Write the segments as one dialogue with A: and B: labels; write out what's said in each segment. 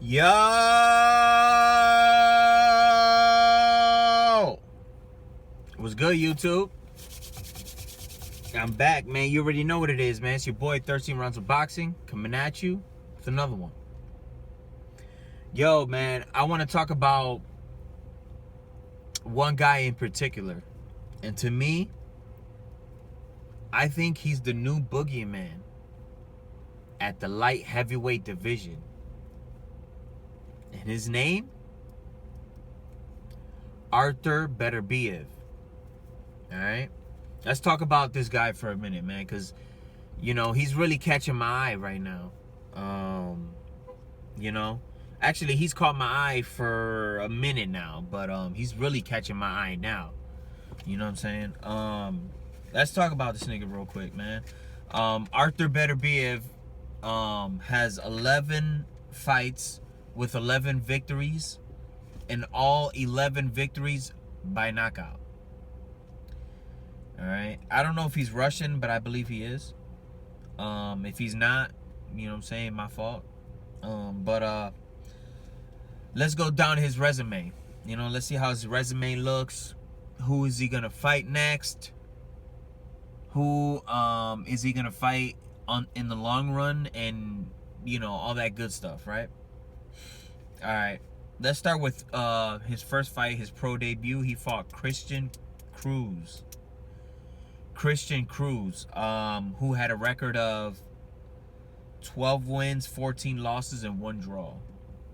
A: Yo! What's good, YouTube? I'm back, man. You already know what it is, man. It's your boy, 13 Rounds of Boxing, coming at you with another one. Yo, man, I want to talk about one guy in particular. And to me, I think he's the new boogeyman at the light heavyweight division. And his name? Artur Beterbiev. Alright? Let's talk about this guy for a minute, man, because, you know, he's really catching my eye right now. You know, actually, he's caught my eye for a minute now, but he's really catching my eye now. You know what I'm saying? Let's talk about this nigga real quick, man. Artur Beterbiev has 11 fights with 11 victories, and all 11 victories by knockout. All right. I don't know if he's Russian, but I believe he is. If he's not, you know what I'm saying, my fault. But let's go down his resume. You know, let's see how his resume looks. Who is he gonna fight next? Who is he gonna fight in the long run, and you know, all that good stuff, right? All right. Let's start with his first fight, his pro debut. He fought Christian Cruz. Who had a record of 12 wins, 14 losses, and 1 draw.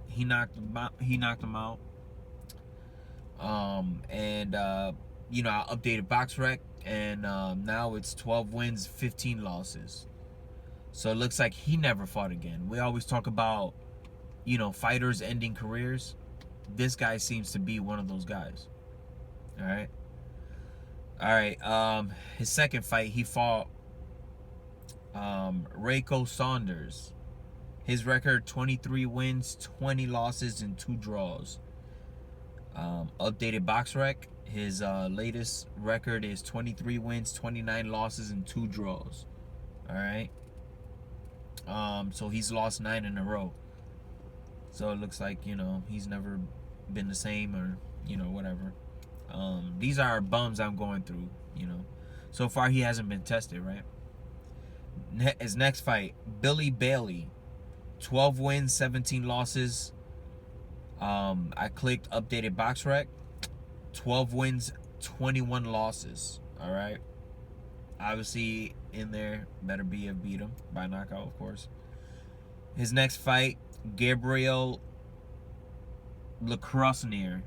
A: He knocked him out. You know, I updated BoxRec, and now it's 12 wins, 15 losses. So it looks like he never fought again. We always talk about, you know, fighters ending careers. This guy seems to be one of those guys. All right. His second fight, he fought Rayco Saunders. His record, 23 wins, 20 losses, and 2 draws. Updated BoxRec, his latest record is 23 wins, 29 losses, and 2 draws. All right. So he's lost 9 in a row. So it looks like, you know, he's never been the same, or, you know, whatever. These are bums I'm going through, you know. So far, he hasn't been tested, right? His next fight, Billy Bailey. 12 wins, 17 losses. I clicked updated BoxRec. 12 wins, 21 losses. All right. Obviously, in there, Beterbiev beat him by knockout, of course. His next fight, Gabriel Lacroixnier.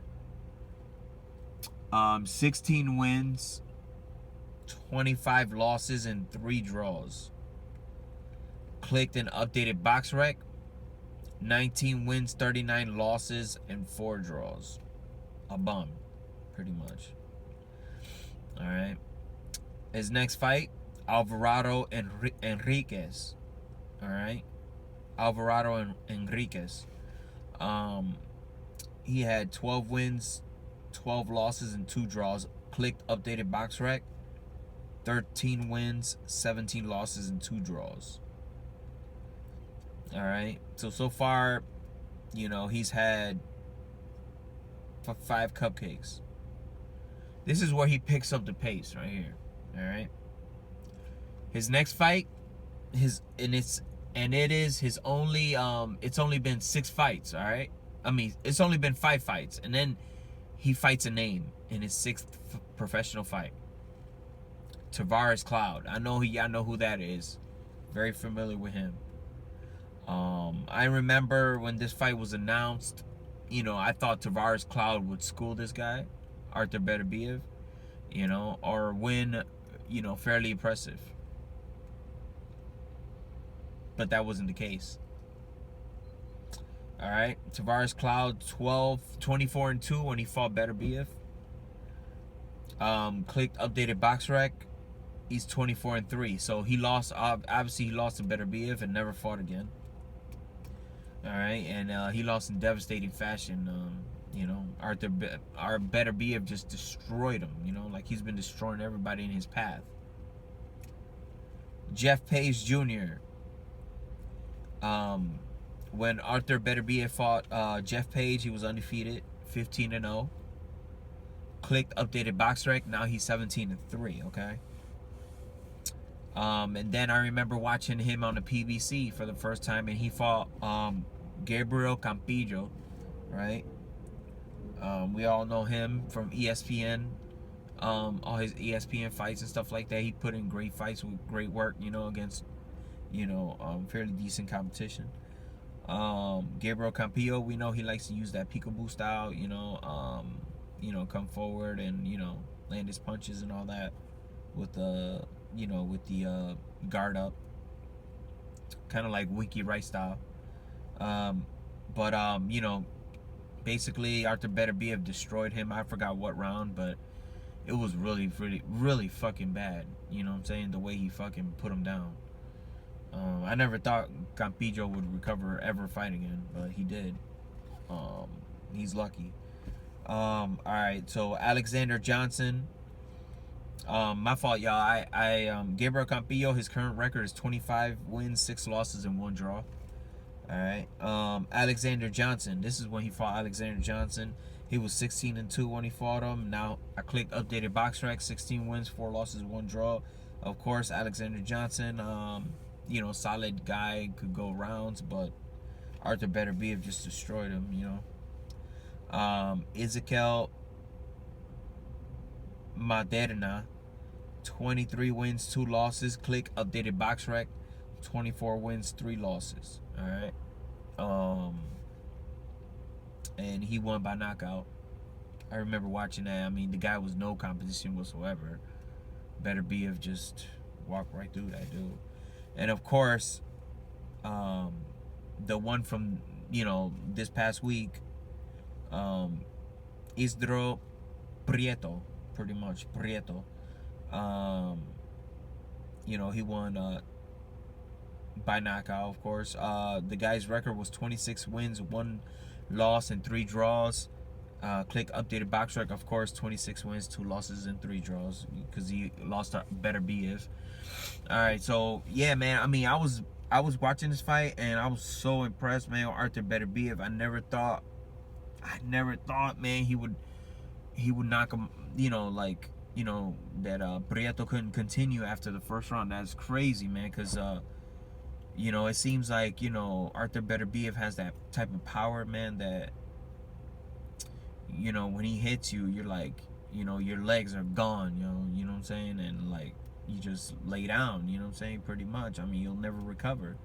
A: 16 wins, 25 losses, and 3 draws. Clicked and updated BoxRec. 19 wins, 39 losses, and 4 draws. A bum, pretty much. All right. His next fight, Alvarado Enriquez. All right. Alvarado Enriquez. He had 12 wins, 12 losses, and 2 draws. Clicked updated BoxRec. 13 wins, 17 losses, and 2 draws. All right. So far, you know, he's had 5 cupcakes. This is where he picks up the pace right here. All right. His next fight, it is his only. It's only been 6 fights. All right. I mean, it's only been 5 fights, and then he fights a name in his 6th professional fight. Tavares Cloud. I know who that is. Very familiar with him. I remember when this fight was announced, you know, I thought Tavares Cloud would school this guy, Artur Beterbiev, you know, or win, you know, fairly impressive. But that wasn't the case. All right, Tavares Cloud 24-2 when he fought Beterbiev. Clicked updated BoxRec. He's 24-3. So he lost. Obviously, he lost to Beterbiev and never fought again. All right, and he lost in devastating fashion. You know, Artur Beterbiev just destroyed him. You know, like he's been destroying everybody in his path. Jeff Page Jr. when Artur Beterbiev fought Jeff Page, he was undefeated, 15-0. Clicked updated BoxRec. Now he's 17-3. Okay. And then I remember watching him on the PBC for the first time, and he fought Gabriel Campillo, right? We all know him from ESPN, all his ESPN fights and stuff like that. He put in great fights with great work, you know, against, you know, fairly decent competition. Gabriel Campillo, we know he likes to use that peekaboo style, you know, come forward and, you know, land his punches and all that with the, you know, with the guard up, kind of like Winky Wright style. You know, basically Artur Beterbiev destroyed him. I forgot what round, but it was really fucking bad. You know what I'm saying? The way he fucking put him down. I never thought Campillo would recover ever fight again, but he did. He's lucky. Alright, so Alexander Johnson. My fault, y'all. Gabriel Campillo, his current record is 25 wins, 6 losses, and 1 draw. Alright. Alexander Johnson. This is when he fought Alexander Johnson. He was 16-2 when he fought him. Now I clicked updated BoxRec, 16 wins, 4 losses, 1 draw. Of course, Alexander Johnson, you know, solid guy, could go rounds, but Artur Beterbiev just destroyed him, you know. Ezekiel Maderna, 23 wins, 2 losses. Click updated BoxRec, 24 wins, 3 losses. All right. And he won by knockout. I remember watching that. I mean, the guy was no competition whatsoever. Beterbiev just walked right through that dude. And of course, the one from, you know, this past week, Isidro Prieto, pretty much Prieto. You know, he won by knockout, of course. The guy's record was 26 wins, 1 loss, and 3 draws. Click updated BoxRec, of course, 26 wins, 2 losses, and 3 draws, because he lost to Beterbiev. All right, so yeah, man. I mean, I was watching this fight, and I was so impressed, man, with Artur Beterbiev. I never thought, man, he would knock him. You know, like, you know, that Prieto couldn't continue after the first round. That's crazy, man, because you know, it seems like, you know, Artur Beterbiev has that type of power, man, that, you know, when he hits you, you're like, you know, your legs are gone, you know what I'm saying? And like, you just lay down, you know what I'm saying? Pretty much. I mean, you'll never recover,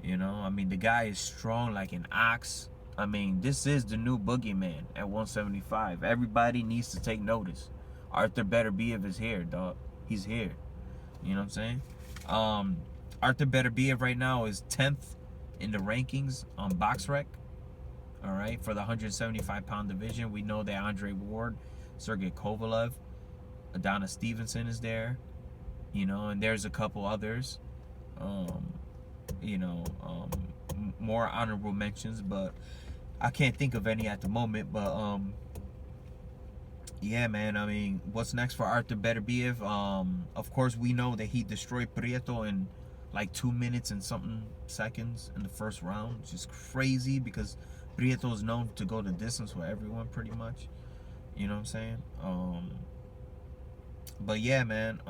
A: you know? I mean, the guy is strong like an ox. I mean, this is the new boogeyman at 175. Everybody needs to take notice. Artur Beterbiev is here, dog. He's here. You know what I'm saying? Artur Beterbiev right now is 10th in the rankings on BoxRec. All right, for the 175-pound division. We know that Andre Ward, Sergey Kovalev, Adonis Stevenson is there. You know, and there's a couple others. You know, more honorable mentions, but I can't think of any at the moment. But yeah, man. I mean, what's next for Artur Beterbiev? Of course, we know that he destroyed Prieto in like 2 minutes and something seconds in the first round. It's just crazy, because Prieto is known to go the distance with everyone, pretty much. You know what I'm saying? But yeah, man.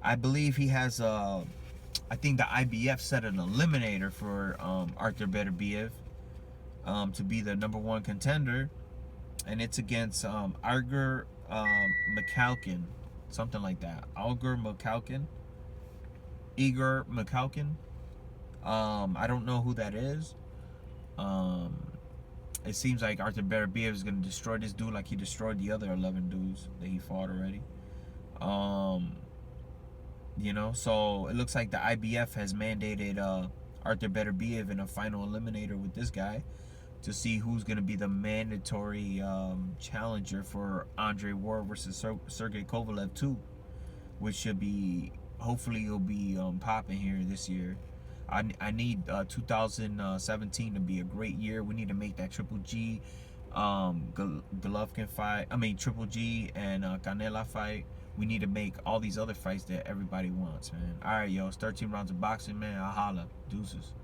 A: I believe he has I think the IBF set an eliminator for Artur Beterbiev to be the #1 contender, and it's against Artur McCalkin, something like that. Igor McCalkin. I don't know who that is. It seems like Artur Beterbiev is gonna destroy this dude like he destroyed the other 11 dudes that he fought already. You know, so it looks like the IBF has mandated Artur Beterbiev in a final eliminator with this guy to see who's going to be the mandatory challenger for Andre Ward versus Sergey Kovalev II, which should be, hopefully it'll be popping here this year. I need 2017 to be a great year. We need to make that Triple G Golovkin fight. I mean, Triple G and Canela fight. We need to make all these other fights that everybody wants, man. All right, yo, it's 13 rounds of boxing, man. I'll holla. Deuces.